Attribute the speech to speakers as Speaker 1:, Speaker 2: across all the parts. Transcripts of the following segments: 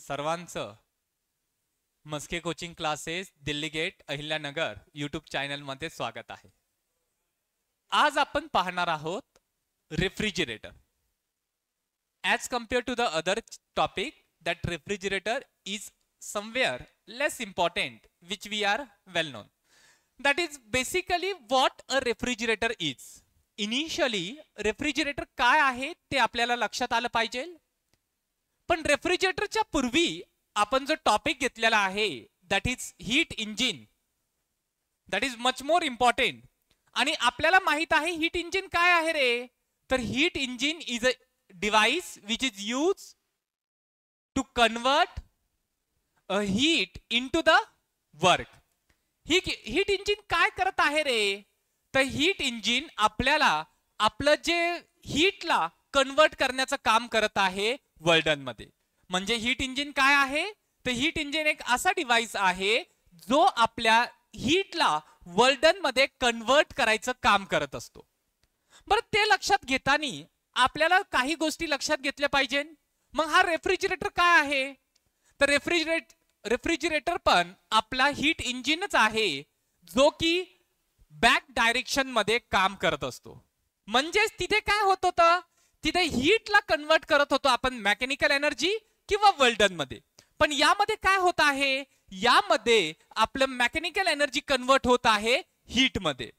Speaker 1: सर्वांचं Maske coaching classes Delhi gate Ahilyanagar YouTube channel मध्ये स्वागत आहे. आज आपण पाहणार आहोत refrigerator. As compare to the other topic that refrigerator is somewhere less important which we are well known. That is basically what a refrigerator is. Initially refrigerator काय आहे ते आपल्याला लक्षात आलं पाहिजे. पण रेफ्रिजरेटरच्या पूर्वी आपण जो टॉपिक घेतलेला आहे that is heat engine, that is much more important. आणि आपल्याला माहित आहे हीट इंजिन काय आहे रे. तर heat engine is a device which is use to convert heat into the work. Heat engine काय करत आहे रे. तर हीट इंजिन आपल्याला आपलं जे हीटला कन्वर्ट करण्याचं काम करत आहे वर्ल्डन मध्ये. म्हणजे हीट इंजिन काय आहे तर हीट इंजिन एक असा डिव्हाइस आहे जो आपल्या हीटला वर्ल्डन मध्ये कन्वर्ट करायचं काम करत असतो. बरं, ते लक्षात घेताना आपल्याला काही गोष्टी लक्षात घेतल्या पाहिजे. मग हा रेफ्रिजरेटर काय आहे तर रेफ्रिजरेटर पण आपला हीट इंजिनच आहे जो की बॅक डायरेक्शन मध्ये काम करत असतो. म्हणजेच तिथे काय होत होतं, तिथे हीटला कन्वर्ट करत होतो आपण मेकॅनिकल एनर्जी किंवा वर्ल्डन मध्ये. पण यामध्ये काय होत आहे, यामध्ये आपलं मेकॅनिकल एनर्जी कन्वर्ट होत आहे हीट मध्ये.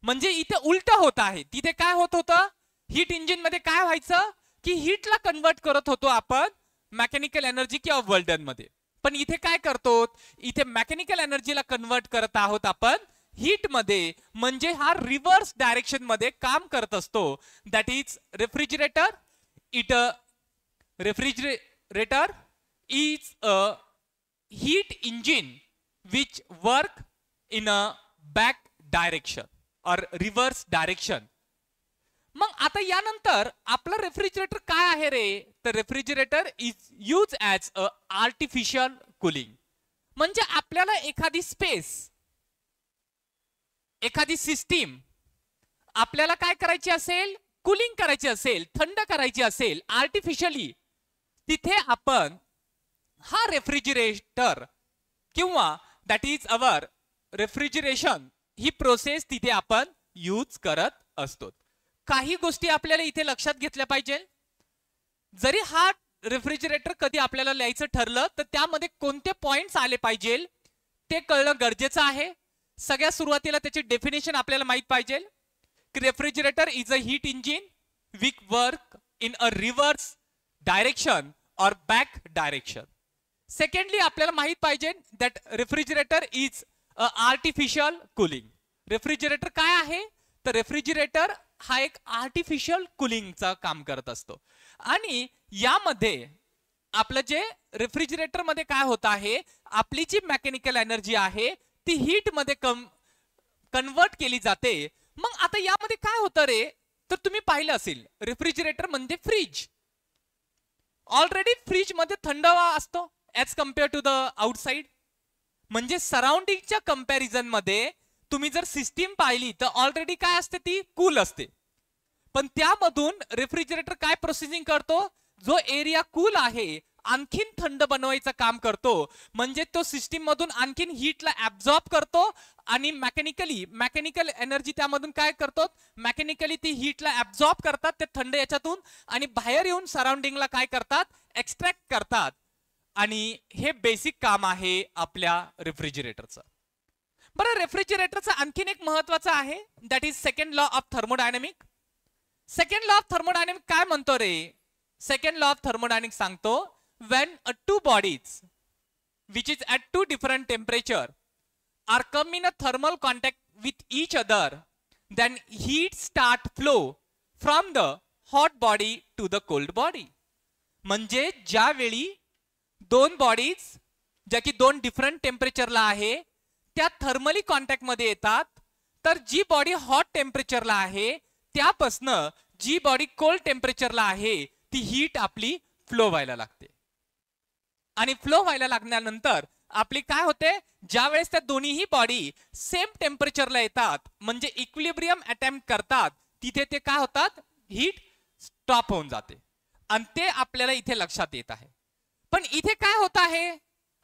Speaker 1: म्हणजे इथे उलट होत आहे. तिथे काय होत होतं, हीट इंजिन मध्ये काय व्हायचं की हीटला कन्वर्ट करत होतो आपण मेकॅनिकल एनर्जी किंवा वर्ल्डन मध्ये. पण इथे काय करतो, इथे मेकॅनिकल एनर्जीला कन्वर्ट करत आहोत आपण हीट मध्ये. म्हणजे हा रिव्हर्स डायरेक्शन मध्ये काम करत असतो. That is refrigerator. Refrigerator is a heat engine which work in a back direction और रिव्हर्स डायरेक्शन. मग आता यानंतर आपलं रेफ्रिजरेटर काय आहे रे. तर refrigerator is use as a artificial cooling. म्हणजे आपल्याला एखादी स्पेस, एखादी सिस्टीम आपल्याला काय करायची असेल, कूलिंग करायची असेल, थंड करायची असेल आर्टिफिशियली, तिथे आपण हा रेफ्रिजरेटर किंवा that is our refrigeration he process तिथे आपण यूज करत असतो. काही गोष्टी आपल्याला इथे लक्षात घेतल्या पाहिजे. जरी हा रेफ्रिजरेटर कधी आपल्याला लिहायचं ठरलं तर त्यामध्ये कोणते पॉइंट्स आले पाहिजे ते कळणं गरजेचं आहे. सगळ्यात सुरुवातीला त्याची डेफिनेशन आपल्याला माहित पाहिजे की refrigerator is a heat engine which work in a reverse direction और बॅक डायरेक्शन. सेकंडली आपल्याला माहित पाहिजे that refrigerator is a artificial cooling. Refrigerator काय आहे तर रेफ्रिजरेटर हा एक आर्टिफिशियल कूलिंगचा काम करत असतो. आणि यामध्ये आपलं जे रेफ्रिजरेटर मध्ये काय होत आहे, आपली जी मेकॅनिकल एनर्जी आहे ती हीट मध्ये कन्वर्ट केली जाते. मग आता यामध्ये काय होतं रे, तर तुम्ही पाहिलं असेल रेफ्रिजरेटर म्हणजे फ्रीज. ऑलरेडी फ्रीज मध्ये थंड हवा असतो as compare to the outside. म्हणजे सराउंडिंगच्या कंपॅरिझन मध्ये तुम्ही जर सिस्टीम पाहिली तर ऑलरेडी काय असते, ती कूल असते. पण त्यामधून रेफ्रिजरेटर काय प्रोसेसिंग करतो, जो एरिया कूल आहे आणखीन थंड बनवायचं काम करतो. म्हणजे तो सिस्टीम मधून आणखीन हीटला ऍब्झॉर्ब करतो आणि मेकॅनिकल एनर्जी त्यामधून काय करतो, मेकॅनिकली ती हीटला ऍब्झॉर्ब करतात ते थंड याच्यातून आणि बाहेर येऊन सराउंडिंगला काय करतात, एक्स्ट्रॅक्ट करतात. आणि हे बेसिक काम आहे आपल्या रेफ्रिजरेटरचं. बरं, रेफ्रिजरेटरचं आणखीन एक महत्वाचं आहे that is second law of thermodynamic. Second law of thermodynamic काय म्हणतो रे. सेकंड लॉ ऑफ थर्मोडायनामिक सांगतो when two bodies which is at two different temperature are come in a thermal contact with each other, then heat start flow from the hot body to the cold body. म्हणजे ज्यावेळी दोन bodies ज्या की दोन different टेम्परेचरला आहे त्या thermally contact मध्ये येतात, तर जी बॉडी हॉट टेम्परेचरला आहे त्यापासनं जी बॉडी कोल्ड टेम्परेचरला आहे ती हीट आपली फ्लो व्हायला लागते. आणि फ्लो व्हायला लागल्यानंतर आपली काय होते, ज्या वेळेस त्या दोन्हीही बॉडी सेम टेम्परेचरला येतात म्हणजे इक्विलिब्रियम अटेम्प्ट करतात, तिथे ते काय होतात, हीट स्टॉप होऊन जाते. आणि ते आपल्याला इथे लक्षात येत आहे. पण इथे काय होत आहे,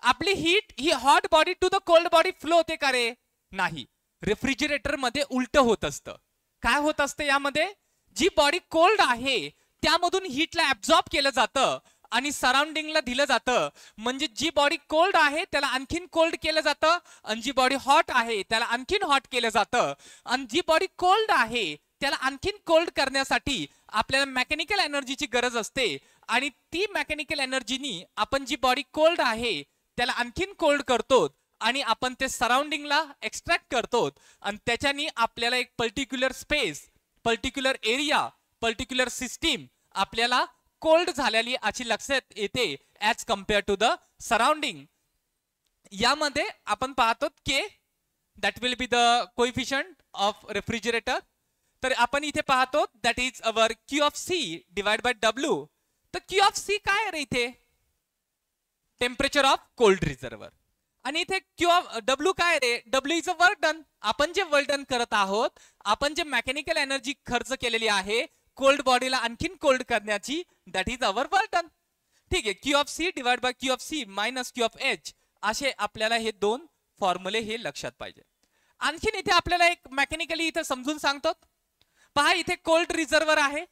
Speaker 1: आपली हीट ही hot body to the cold body flow होते का रे? नाही. रेफ्रिजरेटर मध्ये उलट होत असतं. काय होत असतं यामध्ये, जी बॉडी कोल्ड आहे त्यामधून हीटला ऍब्झॉर्ब केलं जातं आणि सराउंडिंगला दिलं जातं. म्हणजे जी बॉडी कोल्ड आहे त्याला आणखीन कोल्ड केलं जातं, आणि जी बॉडी हॉट आहे त्याला आणखीन हॉट केलं जातं. आणि जी बॉडी कोल्ड आहे त्याला आणखीन कोल्ड करण्यासाठी आपल्याला मेकॅनिकल एनर्जीची गरज असते, आणि ती मेकॅनिकल एनर्जीनी आपण जी बॉडी कोल्ड आहे त्याला आणखीन कोल्ड करतो आणि आपण ते सराउंडिंगला एक्स्ट्रॅक्ट करतो, आणि त्याच्यानी आपल्याला एक particular space, particular area, particular system आपल्याला कोल्ड झालेली अशी लक्षात येते as compare to the surrounding. यामध्ये आपण पाहतो के that will be the coefficient of refrigerator. तर आपण इथे पाहतो that is our Q of C divide by W. तर क्यू ऑफ सी काय रे इथे? Temperature of cold reservoir. आणि इथे क्यू ऑफ डब्ल्यू काय रे? W is a work done. आपण जे वर्क डन करत आहोत, आपण जे मेकॅनिकल एनर्जी खर्च केलेली आहे कोल्ड बॉडीला आणखीन कोल्ड करण्याची, that is our work done. ठीक आहे. Q of C divide by Q of C minus Q of H, असे आपल्याला हे दोन फॉर्म्युले हे लक्षात पाहिजे. आणखीन इथे आपल्याला एक मेकॅनिकली इथे समजून सांगतो. पहा, इथे कोल्ड रिझर्वर आहे,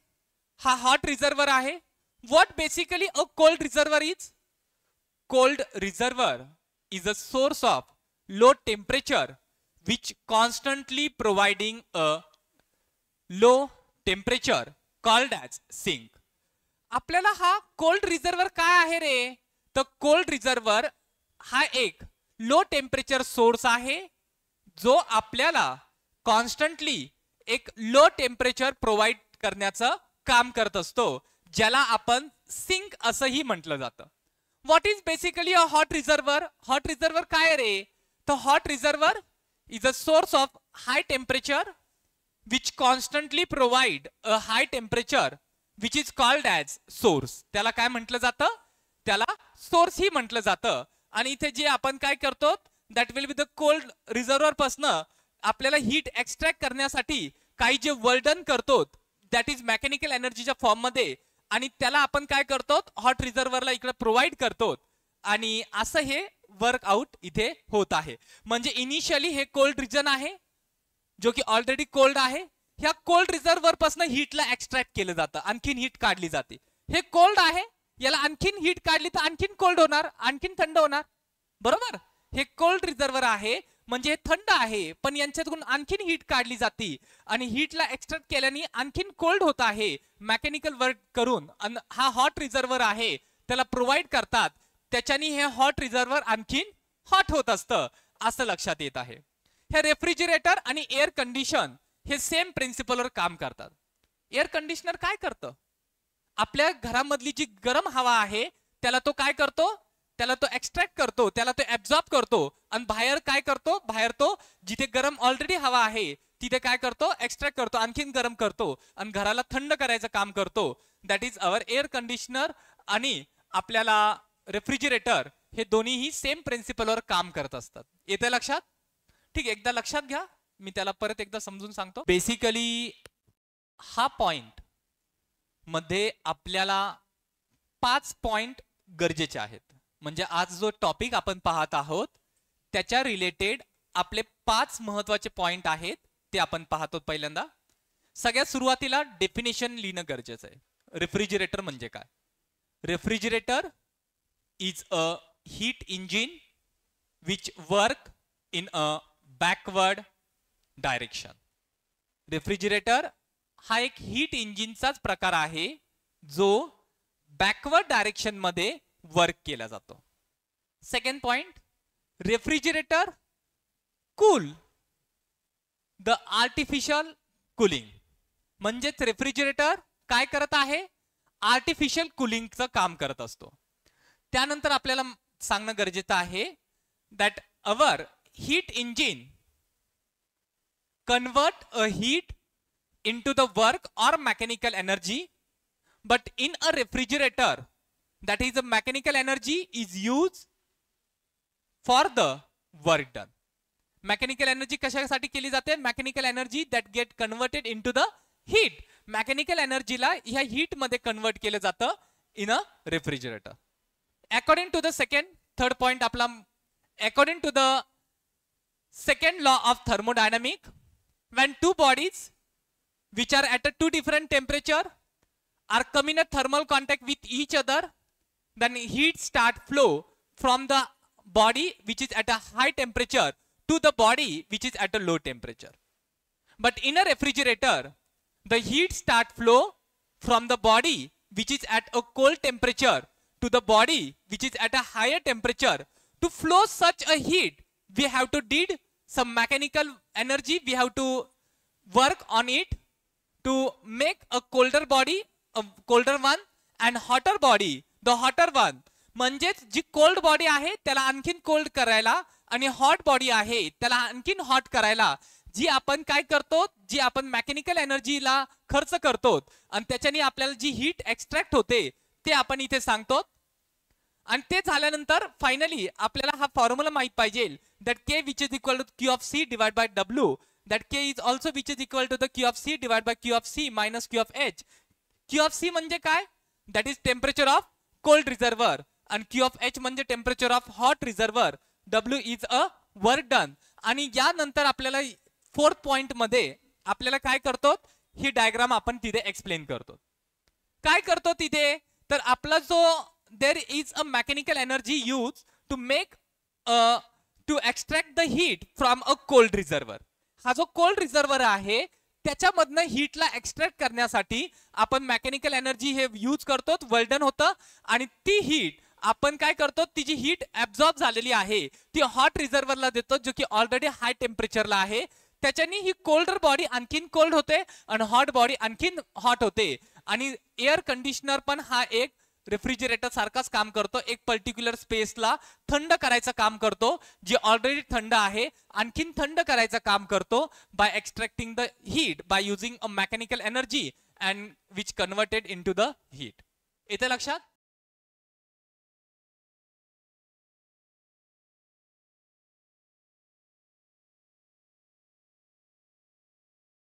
Speaker 1: हा हॉट रिझर्वर आहे. What basically a cold reservoir is? Cold reservoir is a source of low temperature which constantly providing a low temperature called as sink. आपल्याला हा कोल्ड रिझर्वर काय आहे रे? तर कोल्ड रिझर्वर हा एक लो टेम्परेचर सोर्स आहे जो आपल्याला कॉन्स्टंटली एक लो टेम्परेचर प्रोव्हाइड करण्याचं काम करत असतो, ज्याला आपण सिंक असंही म्हटलं जातं. What is basically a hot reservoir? Hot reservoir काय रे? The hot reservoir is a source of high temperature which constantly provide a high temperature which is called as source. त्याला काय म्हटलं जातं? त्याला सोर्स ही म्हटलं जातं. आणि इथे जे आपण काय करतो, that will be the cold reservoir पासून आपल्याला हीट एक्स्ट्रॅक्ट करण्यासाठी काही जे वर्डन करतो, दॅट इज मेकॅनिकल एनर्जीच्या फॉर्म मध्ये, आणि त्याला आपण काय करतो, हॉट रिझर्वरला इकडे प्रोव्हाइड करतो, आणि असं हे वर्कआउट इथे होत आहे. म्हणजे इनिशियली हे कोल्ड रिजन आहे जो की ऑलरेडी कोल्ड आहे. ह्या कोल्ड रिझर्वर पासून हीटला एक्स्ट्रॅक्ट केलं जातं, आणखीन हीट काढली जाते. हे कोल्ड आहे, याला आणखीन हीट काढली तर आणखीन कोल्ड होणार, आणखीन थंड होणार, बरोबर. हे कोल्ड रिझर्वर आहे म्हणजे हे थंड आहे, पण यांच्यातून आणखीन हीट काढली जाते, आणि हीटला एक्स्ट्रॅक्ट केल्याने आणखीन कोल्ड होत आहे मेकॅनिकल वर्क करून. हा हॉट रिझर्वर आहे, त्याला प्रोव्हाइड करतात, त्याच्यानी हे हॉट रिझर्वर आणखीन हॉट होत असतं, असं लक्षात येत आहे. हे रेफ्रिजरेटर आणि एअर कंडिशन हे सेम प्रिन्सिपलवर काम करतात. एअर कंडिशनर काय करतं? आपल्या घरामधली जी गरम हवा आहे त्याला तो काय करतो, त्याला तो एक्स्ट्रॅक्ट करतो, त्याला तो ऍब्झॉर्ब करतो, आणि बाहेर काय करतो, बाहेर तो जिथे गरम ऑलरेडी हवा आहे तिथे काय करतो, एक्स्ट्रॅक्ट करतो, आणखीन गरम करतो, आणि घराला थंड करायचं काम करतो. That is our air conditioner आणि आपल्याला रेफ्रिजरेटर हे दोन्हीही सेम प्रिन्सिपलवर काम करत असतात. येते लक्षात? ठीक, एकदा लक्षात घ्या, मी त्याला परत एकदा समजून सांगतो. बेसिकली हा पॉइंट मध्ये आपल्याला 5 पॉइंट गरजेचे आहेत. म्हणजे आज जो टॉपिक आपण पाहत आहोत त्याच्या रिलेटेड आपले 5 महत्वाचे पॉइंट आहेत, ते आपण पाहतो. पहिल्यांदा सगळ्यात सुरुवातीला डेफिनेशन लिहिणं गरजेचं आहे. रेफ्रिजरेटर म्हणजे काय? Refrigerator is a heat engine which work in a backward direction. Refrigerator हा एक हीट इंजिनचाच प्रकार आहे जो बॅकवर्ड डायरेक्शन मध्ये वर्क केला जातो. Second point, refrigerator cool the artificial cooling. म्हणजेच रेफ्रिजरेटर काय करत आहे, आर्टिफिशियल कूलिंगचं काम करत असतो. त्यानंतर आपल्याला सांगणं गरजेचं आहे that our heat engine convert a heat into the work or mechanical energy, but in a refrigerator that is a mechanical energy is used for the work done. Mechanical energy कशासाठी केली जाते? Mechanical energy that get converted into the heat. Mechanical energy ला ह्या heat मध्ये convert केलं जातं in a refrigerator. According to the third point आपला, according to the second law of thermodynamic, when two bodies which are at a two different temperature are come in a thermal contact with each other, then heat start flow from the body which is at a high temperature to the body which is at a low temperature. But in a refrigerator, the heat start flow from the body which is at a cold temperature to the body which is at a higher temperature. To flow such a heat, we have to did some mechanical energy, we have to work on it to make a colder body, a colder one, and hotter body, the hotter one. म्हणजेच जी cold body आहे त्याला आणखीन cold करायला आणि hot body आहे त्याला आणखीन hot करायला जी आपण काय करतो, जी आपण मेकॅनिकल एनर्जीला खर्च करतो आणि त्याच्याने आपल्याला जी हीट एक्स्ट्रॅक्ट होते ते आपण इथे सांगतो. आणि ते झाल्यानंतर फायनली आपल्याला हा फॉर्म्युला माहित पाहिजे, that K which is equal to Q of C divided by W, that K is also which is equal to the Q of C divided by Q of C minus Q of H. Q of C म्हणजे काय, that is temperature of cold reservoir, and Q of H म्हणजे temperature of hot reservoir. W is a work done. आणि यानंतर आपल्याला fourth point मध्ये आपल्याला काय करतो, ही डायग्राम आपण तिथे एक्सप्लेन करतो. काय करतो तिथे, तर आपला जो there is a mechanical energy used to make to extract the heat from a cold reservoir. हा जो कोल्ड रिझर्वर आहे त्याच्यामधनं हीटला एक्स्ट्रॅक्ट करण्यासाठी आपण मेकॅनिकल एनर्जी हे यूज करतो, वर्क डन होतं आणि ती हीट आपण काय करतो, ती जी हीट ऍब्झॉर्ब झालेली आहे ती हॉट रिझर्वरला देतो जो की ऑलरेडी हाय टेम्परेचरला आहे. त्याच्यानी ही कोल्डर बॉडी आणखीन कोल्ड होते आणि हॉट बॉडी आणखीन हॉट होते. आणि एअर कंडिशनर पण हा एक रेफ्रिजरेटर सारखाच काम करतो, एक पर्टिक्युलर स्पेसला थंड करायचं काम करतो, जे ऑलरेडी थंड आहे आणखीन थंड करायचं काम करतो by extracting the heat by using a mechanical energy and which converted into the heat. येते लक्षात.